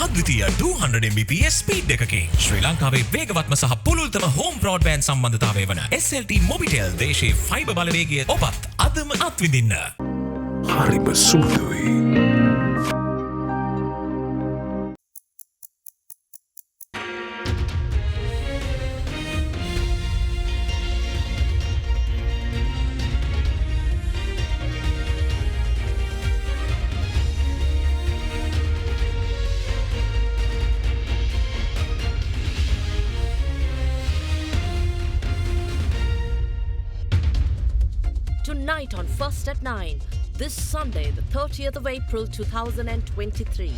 අද්විතීය 200 Mbps speed එකකින් ශ්‍රී ලංකාවේ වේගවත්ම සහ පුළුල්තම හෝම් බ්‍රෝඩ්බෑන්ඩ් සම්බන්ධතාවය වන SLT මොබිටෙල් දේශීය ෆයිබර් බලවේගය ඔබත් අදම අත්විඳින්න. හරිම සුදුයි. Tonight on First at 9, this Sunday, the 30th of April 2023.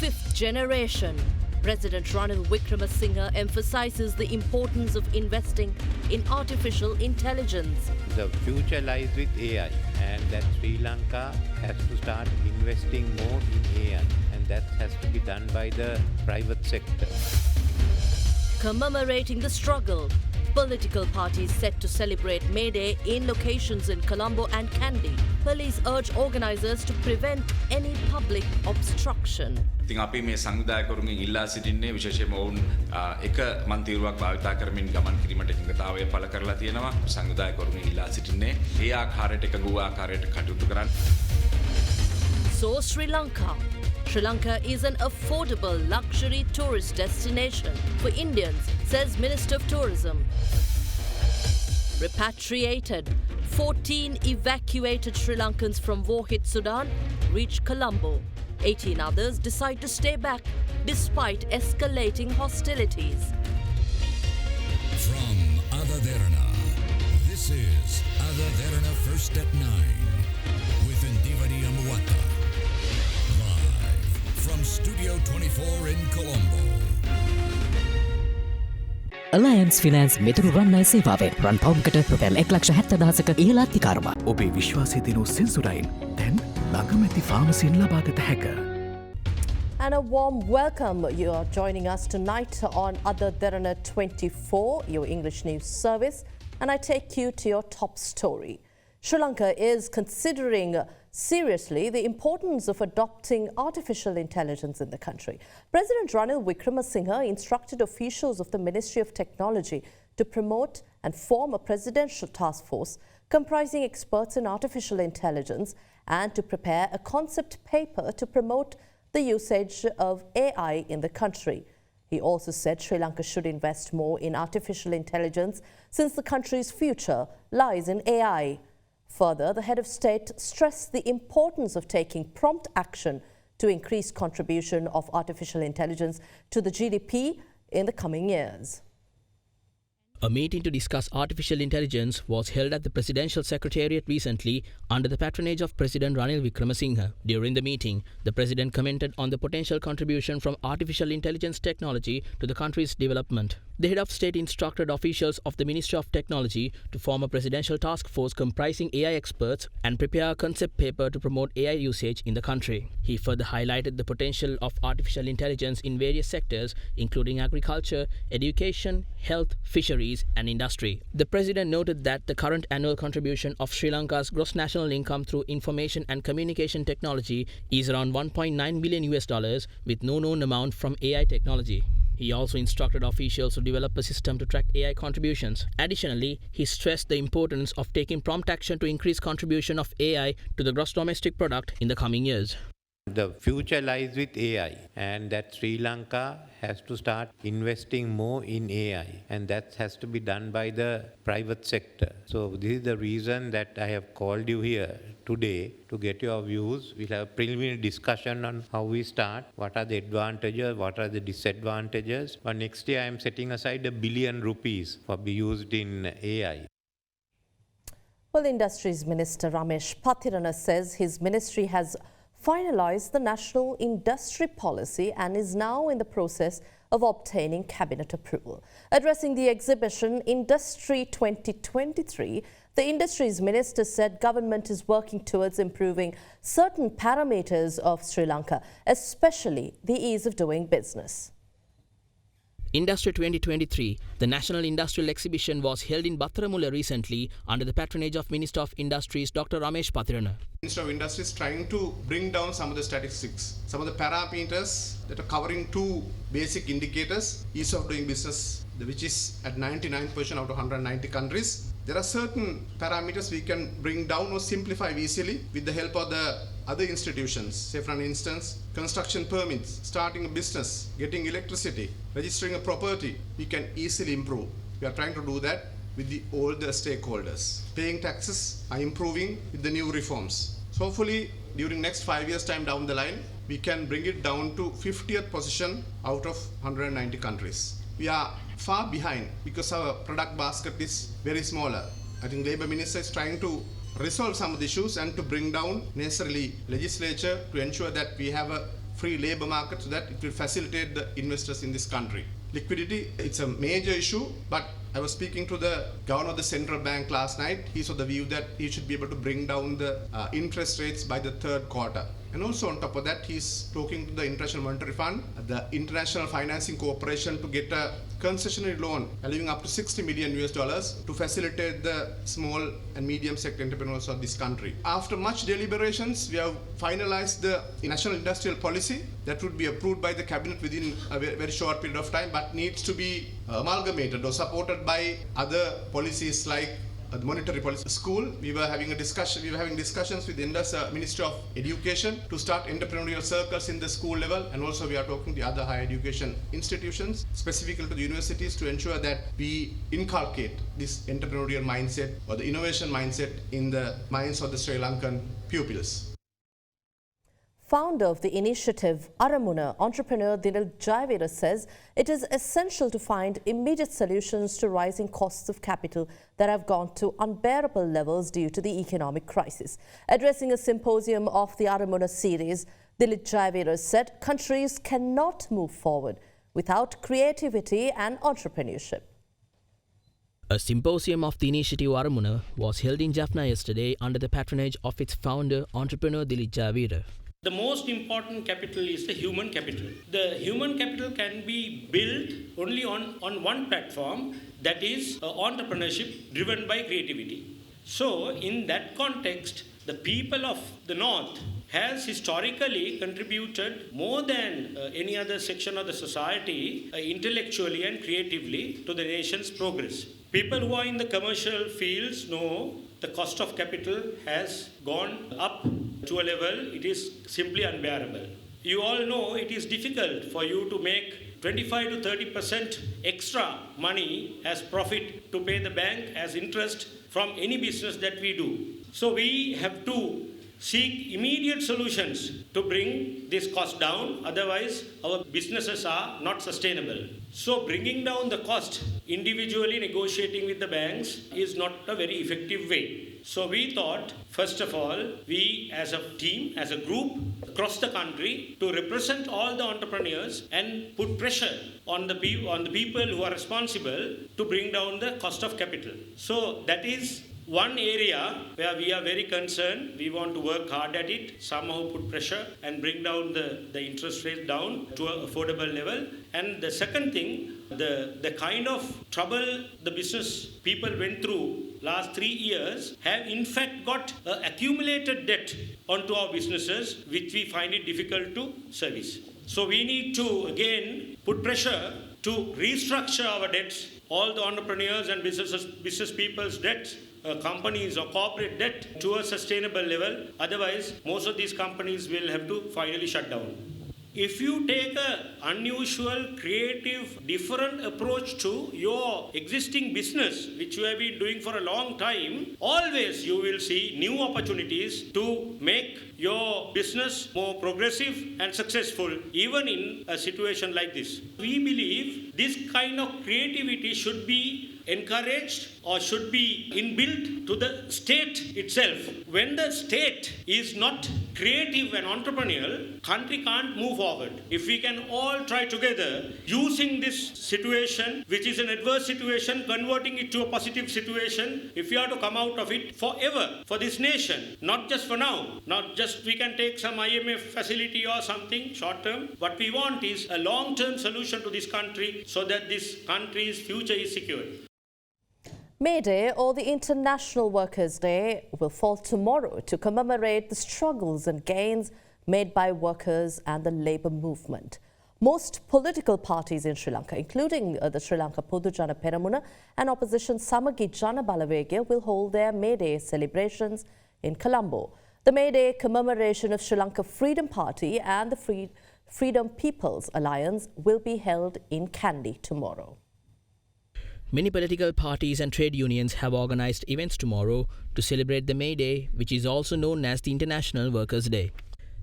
Fifth generation. President Ranil Wickremesinghe emphasizes the importance of investing in artificial intelligence. The future lies with AI, and that Sri Lanka has to start investing more in AI, and that has to be done by the private sector. Commemorating the struggle, political parties set to celebrate May Day in locations in Colombo and Kandy. Police urge organisers to prevent any public obstruction. ඉතින් අපි මේ සංවිධායකවරුන්ගෙන් ඉල්ලා සිටින්නේ විශේෂයෙන්ම ඔවුන් එක මන්තිරුවක් භාවිතා කරමින් ගමන් කිරීමට එකඟතාවය පළ කරලා තියෙනවා. සංවිධායකවරුන්ගෙන් ඉල්ලා සිටින්නේ ඒ ආකාරයට එකඟ වූ ආකාරයට කටයුතු කරන්න. So Sri Lanka. Sri Lanka is an affordable luxury tourist destination for Indians, says Minister of Tourism. Repatriated. 14 evacuated Sri Lankans from war-hit Sudan reach Colombo. 18 others decide to stay back despite escalating hostilities. From AdaDerana, this is AdaDerana First at 9 with Ndivadi Amuata. Live from Studio 24 in Colombo. Alliance Finance මෙතුරු රන්නයි සේවාවෙන් රන් පවුම්කට රුපියල් 1,70,000ක ඉහළ අධිකාරම. ඔබේ විශ්වාසය දිනු සෙන්සුරයින් දැන් ළඟමැති ෆාමසියෙන් ලබාගත හැක. And a warm welcome. You are joining us tonight on AdaDerana 24, your English news service, and I take you to your top story. Sri Lanka is considering seriously the importance of adopting artificial intelligence in the country. President Ranil Wickremesinghe instructed officials of the Ministry of Technology to promote and form a presidential task force comprising experts in artificial intelligence and to prepare a concept paper to promote the usage of AI in the country. He also said Sri Lanka should invest more in artificial intelligence since the country's future lies in AI. Further, the head of state stressed the importance of taking prompt action to increase contribution of artificial intelligence to the GDP in the coming years. A meeting to discuss artificial intelligence was held at the Presidential Secretariat recently under the patronage of President Ranil Wickremesinghe. During the meeting, the President commented on the potential contribution from artificial intelligence technology to the country's development. The head of state instructed officials of the Ministry of Technology to form a presidential task force comprising AI experts and prepare a concept paper to promote AI usage in the country. He further highlighted the potential of artificial intelligence in various sectors, including agriculture, education, health, fisheries, and industry. The President noted that the current annual contribution of Sri Lanka's gross national income through information and communication technology is around $1.9 billion, with no known amount from AI technology. He also instructed officials to develop a system to track AI contributions. Additionally, he stressed the importance of taking prompt action to increase contribution of AI to the gross domestic product in the coming years. The future lies with AI, and that Sri Lanka has to start investing more in AI, and that has to be done by the private sector. So this is the reason that I have called you here today to get your views. We'll have a preliminary discussion on how we start, what are the advantages, what are the disadvantages. But next year I am setting aside ₹1 billion for be used in AI. Well, Industries Minister Ramesh Pathirana says his ministry has finalised the national industry policy and is now in the process of obtaining cabinet approval. Addressing the exhibition Industry 2023, the Industries Minister said government is working towards improving certain parameters of Sri Lanka, especially the ease of doing business. Industry 2023, the National Industrial Exhibition, was held in Battaramulla recently under the patronage of Minister of Industries Dr. Ramesh Pathirana. Minister of Industry is trying to bring down some of the statistics, some of the parameters that are covering two basic indicators, ease of doing business, which is at 99% out of 190 countries. There are certain parameters we can bring down or simplify easily with the help of the other institutions. Say for an instance, construction permits, starting a business, getting electricity, registering a property, we can easily improve. We are trying to do that with all the stakeholders. Paying taxes are improving with the new reforms. So hopefully during next 5 years time down the line, we can bring it down to 50th position out of 190 countries. We are far behind because our product basket is very smaller. I think Labour Minister is trying to resolve some of the issues and to bring down necessarily legislature to ensure that we have a free labour market so that it will facilitate the investors in this country. Liquidity, it's a major issue, but I was speaking to the governor of the central bank last night. He's of the view that he should be able to bring down the interest rates by the third quarter. And also on top of that, he's talking to the International Monetary Fund, the International Financing Corporation, to get a concessionary loan allowing up to $60 million to facilitate the small and medium sector entrepreneurs of this country. After much deliberations, we have finalized the national industrial policy that would be approved by the cabinet within a very short period of time, but needs to be amalgamated or supported by other policies like the monetary policy. School, we were having discussions with the Ministry of Education to start entrepreneurial circles in the school level, and also we are talking to the other higher education institutions, specifically to the universities, to ensure that we inculcate this entrepreneurial mindset or the innovation mindset in the minds of the Sri Lankan pupils. Founder of the initiative Aramuna, entrepreneur Dilil Jayavira, says it is essential to find immediate solutions to rising costs of capital that have gone to unbearable levels due to the economic crisis. Addressing a symposium of the Aramuna series, Dilil Jayavira said countries cannot move forward without creativity and entrepreneurship. A symposium of the initiative Aramuna was held in Jaffna yesterday under the patronage of its founder, entrepreneur Dilil Jayavira. The most important capital is the human capital. The human capital can be built only on one platform, that is entrepreneurship driven by creativity. So in that context, the people of the North has historically contributed more than any other section of the society intellectually and creatively to the nation's progress. People who are in the commercial fields know the cost of capital has gone up to a level it is simply unbearable. You all know it is difficult for you to make 25 to 30% extra money as profit to pay the bank as interest from any business that we do. So we have to seek immediate solutions to bring this cost down, otherwise our businesses are not sustainable. So bringing down the cost, individually negotiating with the banks is not a very effective way. So we thought, first of all, we as a team, as a group, across the country to represent all the entrepreneurs and put pressure on the people who are responsible to bring down the cost of capital. So that is one area where we are very concerned. We want to work hard at it, somehow put pressure and bring down the interest rate down to an affordable level. And the second thing, the kind of trouble the business people went through last 3 years have in fact got accumulated debt onto our businesses, which we find it difficult to service. So we need to again put pressure to restructure our debts, all the entrepreneurs and business people's debts, companies or corporate debt to a sustainable level. Otherwise, most of these companies will have to finally shut down. If you take an unusual, creative, different approach to your existing business, which you have been doing for a long time, always you will see new opportunities to make your business more progressive and successful, even in a situation like this. We believe this kind of creativity should be encouraged or should be inbuilt to the state itself. When the state is not creative and entrepreneurial, country can't move forward. If we can all try together using this situation, which is an adverse situation, converting it to a positive situation, if we are to come out of it forever for this nation, not just for now, not just we can take some IMF facility or something short term. What we want is a long-term solution to this country so that this country's future is secured. May Day, or the International Workers' Day, will fall tomorrow to commemorate the struggles and gains made by workers and the labour movement. Most political parties in Sri Lanka, including the Sri Lanka Podujana Peramuna and opposition Samagi Jana Balawegaya, will hold their May Day celebrations in Colombo. The May Day commemoration of Sri Lanka Freedom Party and the Freedom People's Alliance will be held in Kandy tomorrow. Many political parties and trade unions have organised events tomorrow to celebrate the May Day, which is also known as the International Workers' Day.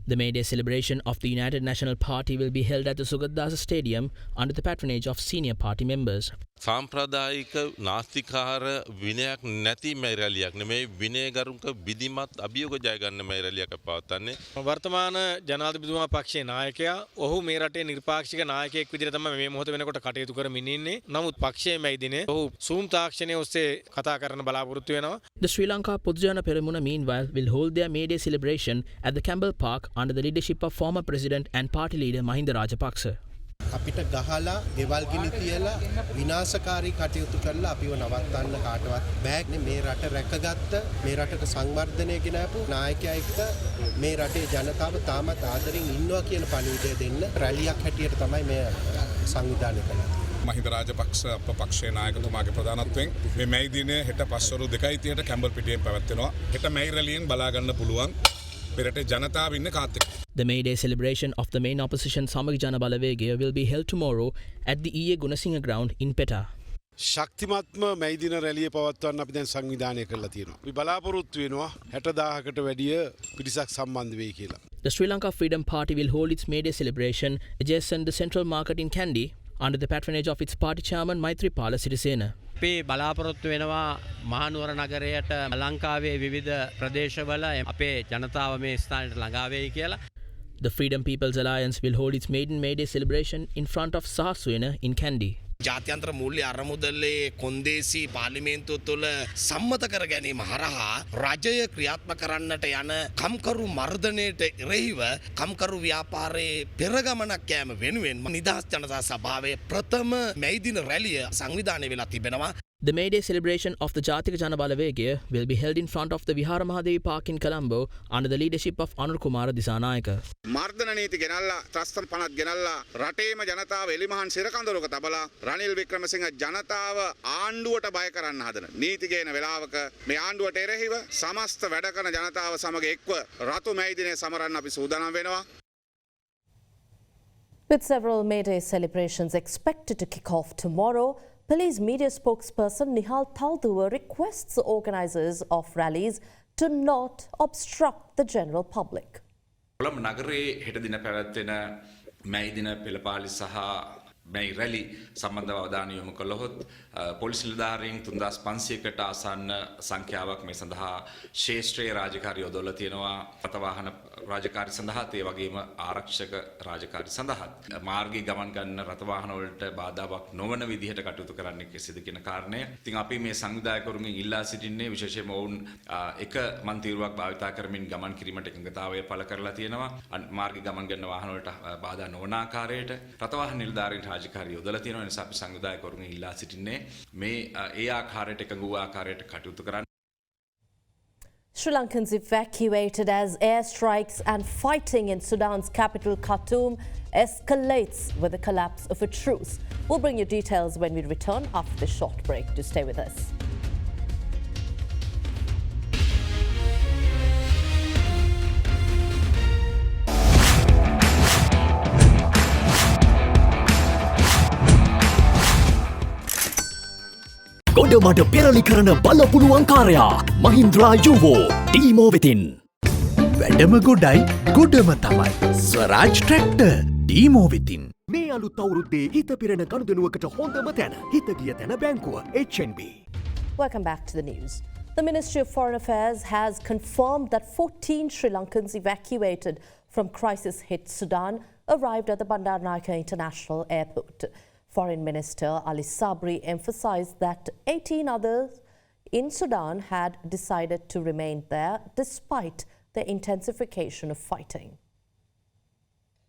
The May Day celebration of the United National Party will be held at the Sugaddasa Stadium under the patronage of senior party members. සාම්ප්‍රදායික නාස්තිකාර විනයක් නැති මේ රැලියක් නෙමෙයි විනයගරුක විධිමත් අභියෝග ජය ගන්න මේ රැලියක් පවත්වන්නේ. වර්තමාන ජනාධිපතිතුමා පක්ෂයේ නායකයා ඔහු මේ රටේ නිර්පාක්ෂික නායකයෙක් විදිහට තමයි මේ මොහොත වෙනකොට කටයුතු කරමින් ඉන්නේ. නමුත් පක්ෂයේ මේ දිනේ ඔහු Zoom තාක්ෂණය ඔස්සේ කතා කරන්න බලාපොරොත්තු වෙනවා. The Sri Lanka Podujana Peramuna meanwhile will hold their May Day celebration at the Campbell Park under the leadership of former President and party leader Mahinda Rajapaksa. අපිට ගහලා ගෙවල් ගිනි තියලා විනාශකාරී කටයුතු කරලා අපිව නවත්තන්න කාටවත් බෑ. මේ රට රැකගත්ත මේ රටට සංවර්ධනය ගෙනාපු නායකයා එක්ක මේ රටේ ජනතාව තාමත් ආදරෙන් ඉන්නවා කියන පණිවිඩය දෙන්න රැලියක් හැටියට තමයි මේ සංවිධානය කළේ. මහින්ද රාජපක්ෂ අපපක්ෂයේ නායකතුමාගේ ප්‍රධානත්වයෙන් මේ මැයි දිනේ හෙට පස්වරු 2:30ට කැම්බල් පිටියෙන් පැවැත්වෙනවා. හෙට මැයි රැලියෙන් බලා ගන්න පුළුවන්. පෙරටේ ජනතාව ඉන්න කාත් එක්ක. The May Day celebration of the main opposition Samagi Jana Balawegaya will be held tomorrow at the E.A. Gunasinghe ground in Peta. ශක්තිමත්ම මැයි දින රැළිය පවත්වන්න අපි දැන් සංවිධානය කරලා තියෙනවා. අපි බලාපොරොත්තු වෙනවා 60000කට වැඩිය පිරිසක් සම්බන්ධ වෙයි කියලා. The Sri Lanka Freedom Party will hold its May Day celebration adjacent the Central Market in Kandy under the patronage of its party chairman Maithripala Sirisena. අපේ බලාපොරොත්තු වෙනවා මහනුවර නගරයට ලංකාවේ විවිධ ප්‍රදේශවල අපේ ජනතාව මේ ස්ථානයට ළඟා වෙයි කියලා. The Freedom People's Alliance will hold its maiden May Day celebration in front of Sahaswena in Kandy. ජාත්‍යන්තර මූල්‍ය අරමුදලේ කොන්දේසි පාර්ලිමේන්තුව තුළ සම්මත කර ගැනීම හරහා රජය ක්‍රියාත්මක කරන්නට යන කම්කරු මර්ධනයට එරෙහිව කම්කරු ව්‍යාපාරයේ පෙරගමනක් යෑම වෙනුවෙන් නිදහස් ජනතා සභාවේ ප්‍රථම මැයි දින රැළිය සංවිධානය වෙලා තිබෙනවා. The May Day celebration of the Jatika Jana Balawegaya will be held in front of the Vihara Mahadevi Park in Colombo under the leadership of Anur Kumara Disanayaka. මර්ධන නීති ගෙනල්ලා ත්‍රස්තම් පනත් ගෙනල්ලා රටේම ජනතාව එලිමහන් සිරකඳවලක තබලා රනිල් වික්‍රමසිංහ ජනතාව ආණ්ඩුවට බය කරන්න හදන නීති ගේන වෙලාවක මේ ආණ්ඩුවට එරෙහිව සමස්ත වැඩ කරන ජනතාව සමග එක්ව රතු මැයි දිනේ සමරන්න අපි සූදානම් වෙනවා. With several May Day celebrations expected to kick off tomorrow, police media spokesperson Nihal Talduwa requests the organisers of rallies to not obstruct the general public. Colombo නගරයේ හෙට දින පැවැත්වෙන මැයි දින පෙළපාලි සහ මැයි රැලි සම්බන්ධව අවධානය යොමු කළහොත් පොලිස් නිලධාරීන් 3500කට ආසන්න සංඛ්‍යාවක් මේ සඳහා ශේෂ්ත්‍රීය රාජකාරී යොදවලා තියෙනවා. පතවාහන රාජකාරී සඳහාත් ඒ වගේම ආරක්ෂක රාජකාරී සඳහාත් මාර්ගයේ ගමන් ගන්න රථවාහන වලට බාධාවක් නොවන විදිහට කටයුතු කරන්න කෙසේද කියන කාරණය. ඉතින් අපි මේ සංවිධායකවරුන්ගෙන් ඉල්ලා සිටින්නේ විශේෂයෙන්ම ඔවුන් එක මන්තිරුවක් භාවිතා කරමින් ගමන් කිරීමට එකඟතාවය පළ කරලා තියෙනවා. මාර්ගයේ ගමන් ගන්න වාහන වලට බාධා නොවන ආකාරයට රථවාහන නිලධාරීන් රාජකාරී යොදලා තියෙනවා. ඒ නිසා අපි සංවිධායකවරුන්ගෙන් ඉල්ලා සිටින්නේ මේ ඒ ආකාරයට එකඟ වූ ආකාරයට කටයුතු කරන්න. Sri Lankans evacuated as airstrikes and fighting in Sudan's capital Khartoum escalates with the collapse of a truce. We'll bring you details when we return after this short break. Do stay with us. ගොඩමඩ පෙරලි කරන බලපුළුවන් කාරයා මහින්ද්‍රා යුවෝ ටීමෝ වෙතින්. වැඩම ගොඩයි ගොඩම තමයි ස්වරාජ් tractor ටීමෝ වෙතින්. මේ අලුත් අවුරුද්දේ හිත පිරෙන ගනුදෙනුවකට හොඳම තැන හිත ගිය තැන බැංකුව HNB. Welcome back to the news. The Ministry of Foreign Affairs has confirmed that 14 Sri Lankans evacuated from crisis-hit Sudan arrived at the Bandaranaike International Airport. Foreign Minister Ali Sabri emphasized that 18 others in Sudan had decided to remain there despite the intensification of fighting.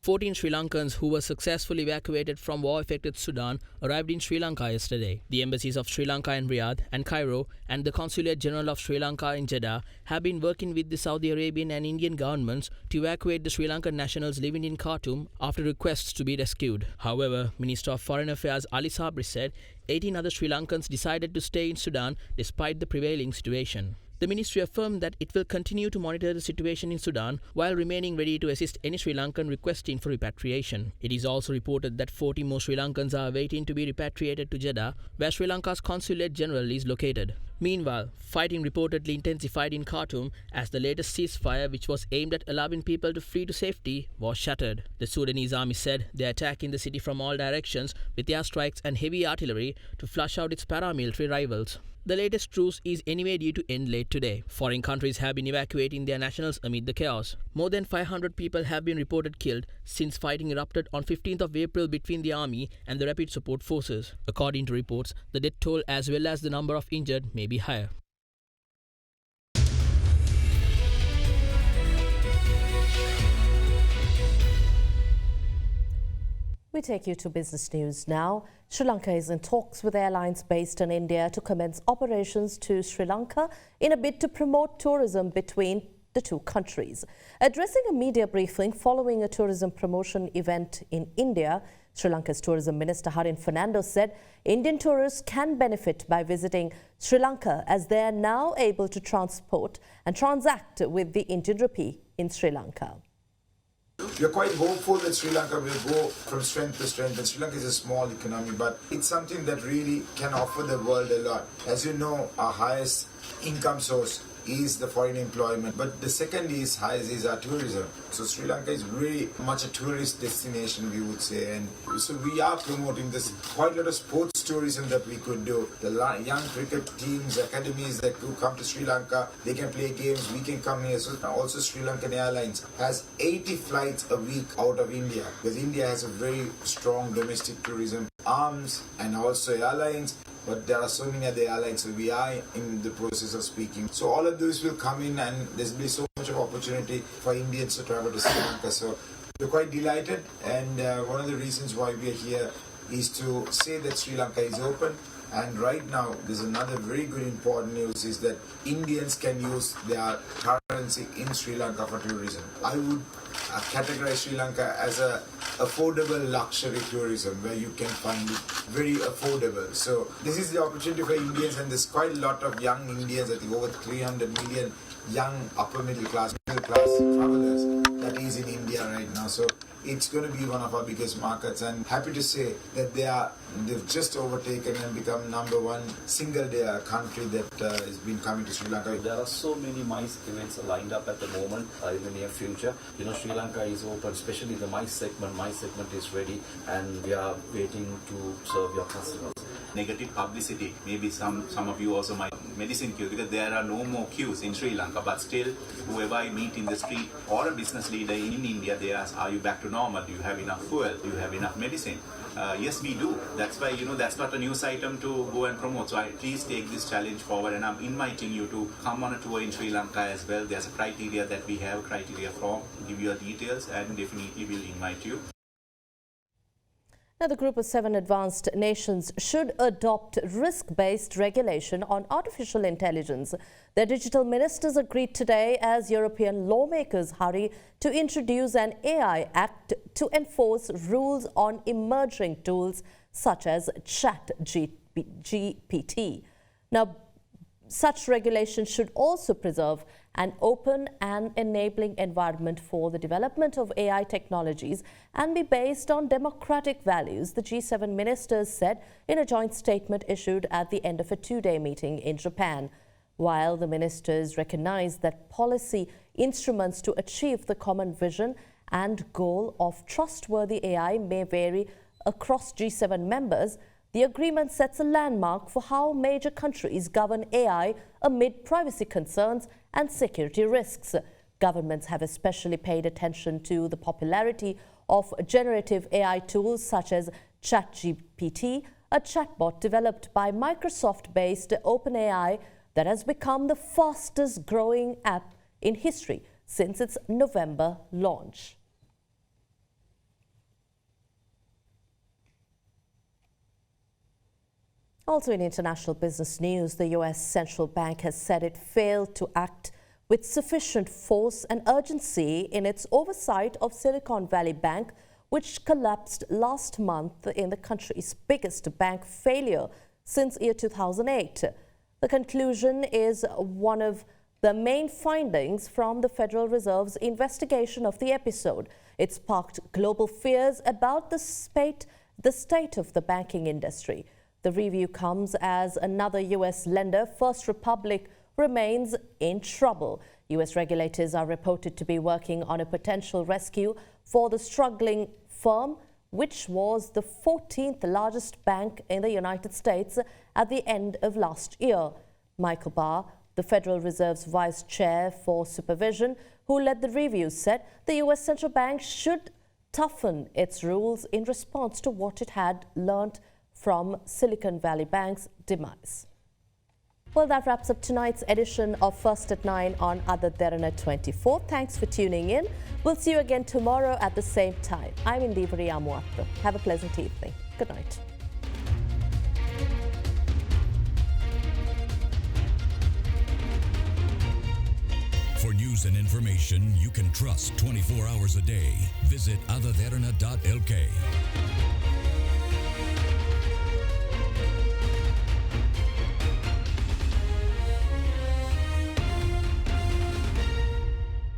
14 Sri Lankans who were successfully evacuated from war-affected Sudan arrived in Sri Lanka yesterday. The embassies of Sri Lanka in Riyadh and Cairo and the Consulate General of Sri Lanka in Jeddah have been working with the Saudi Arabian and Indian governments to evacuate the Sri Lankan nationals living in Khartoum after requests to be rescued. However, Minister of Foreign Affairs Ali Sabri said 18 other Sri Lankans decided to stay in Sudan despite the prevailing situation. The ministry affirmed that it will continue to monitor the situation in Sudan while remaining ready to assist any Sri Lankan requesting for repatriation. It is also reported that 40 more Sri Lankans are waiting to be repatriated to Jeddah, where Sri Lanka's Consulate General is located. Meanwhile, fighting reportedly intensified in Khartoum as the latest ceasefire, which was aimed at allowing people to flee to safety, was shattered. The Sudanese army said they are attacking the city from all directions with airstrikes and heavy artillery to flush out its paramilitary rivals. The latest truce is anyway due to end late today. Foreign countries have been evacuating their nationals amid the chaos. More than 500 people have been reported killed since fighting erupted on 15th of April between the army and the rapid support forces. According to reports, the death toll as well as the number of injured may be higher. We take you to business news now. Sri Lanka is in talks with airlines based in India to commence operations to Sri Lanka in a bid to promote tourism between the two countries. Addressing a media briefing following a tourism promotion event in India, Sri Lanka's Tourism Minister Harin Fernando said Indian tourists can benefit by visiting Sri Lanka as they are now able to transport and transact with the Indian rupee in Sri Lanka. We are quite hopeful that Sri Lanka will go from strength to strength. And Sri Lanka is a small economy, but it's something that really can offer the world a lot. As you know, our highest income source is the foreign employment, but the second is highest is our tourism. So Sri Lanka is very much a tourist destination, we would say, and so we are promoting this. Quite a lot of sports tourism that we could do. The young cricket teams, academies that could come to Sri Lanka, they can play games, we can come here. So also Sri Lankan Airlines has 80 flights a week out of India, because India has a very strong domestic tourism arms and also airlines. But there are so many other airlines, so we are in the process of speaking. So all of those will come in, and there's be so much of opportunity for Indians to travel to Sri Lanka. So we're quite delighted, and one of the reasons why we are here is to say that Sri Lanka is open. And right now, there's another very good important news is that Indians can use their currency in Sri Lanka for tourism. I would categorize Sri Lanka as a affordable luxury tourism where you can find it very affordable. So this is the opportunity for Indians, and there's quite a lot of young Indians, I think over 300 million young upper middle class travelers that is in India right now. So it's going to be one of our biggest markets, and happy to say that they've just overtaken and become #1 single day country that has been coming to Sri Lanka. There are so many MICE events lined up at the moment in the near future. You know, Sri Lanka is open, especially the MICE segment. MICE segment is ready, and we are waiting to serve your customers. Negative publicity, maybe some of you also might medicine queue, because there are no more queues in Sri Lanka, but still whoever I meet in the street or a business leader in India, they ask, are you back to normal? Do you have enough fuel? Do you have enough medicine? Yes, we do. That's why, that's not a news item to go and promote. So please take this challenge forward, and I'm inviting you to come on a tour in Sri Lanka as well. There's a criteria that we have, criteria form, give you your details, and definitely we'll invite you. Now, the Group of 7 advanced nations should adopt risk-based regulation on artificial intelligence. Their digital ministers agreed today as European lawmakers hurry to introduce an AI Act to enforce rules on emerging tools such as ChatGPT. Now, such regulation should also preserve an open and enabling environment for the development of AI technologies and be based on democratic values, the G7 ministers said in a joint statement issued at the end of a two-day meeting in Japan. While the ministers recognized that policy instruments to achieve the common vision and goal of trustworthy AI may vary across G7 members, the agreement sets a landmark for how major countries govern AI amid privacy concerns and security risks. Governments have especially paid attention to the popularity of generative AI tools such as ChatGPT, a chatbot developed by Microsoft-based OpenAI that has become the fastest growing app in history since its November launch. Also in international business news, the US Central Bank has said it failed to act with sufficient force and urgency in its oversight of Silicon Valley Bank, which collapsed last month in the country's biggest bank failure since year 2008. The conclusion is one of the main findings from the Federal Reserve's investigation of the episode. It sparked global fears about the state of the banking industry. The review comes as another US lender, First Republic, remains in trouble. US regulators are reported to be working on a potential rescue for the struggling firm, which was the 14th largest bank in the United States at the end of last year. Michael Barr, the Federal Reserve's vice chair for supervision, who led the review, said the US Central Bank should toughen its rules in response to what it had learnt from Silicon Valley Bank's demise. Well, that wraps up tonight's edition of First at 9 on AdaDerana 24. Thanks for tuning in. We'll see you again tomorrow at the same time. I'm Indivri Amuatta. Have a pleasant evening. Good night. For news and information you can trust 24 hours a day, visit AdaDerana.lk.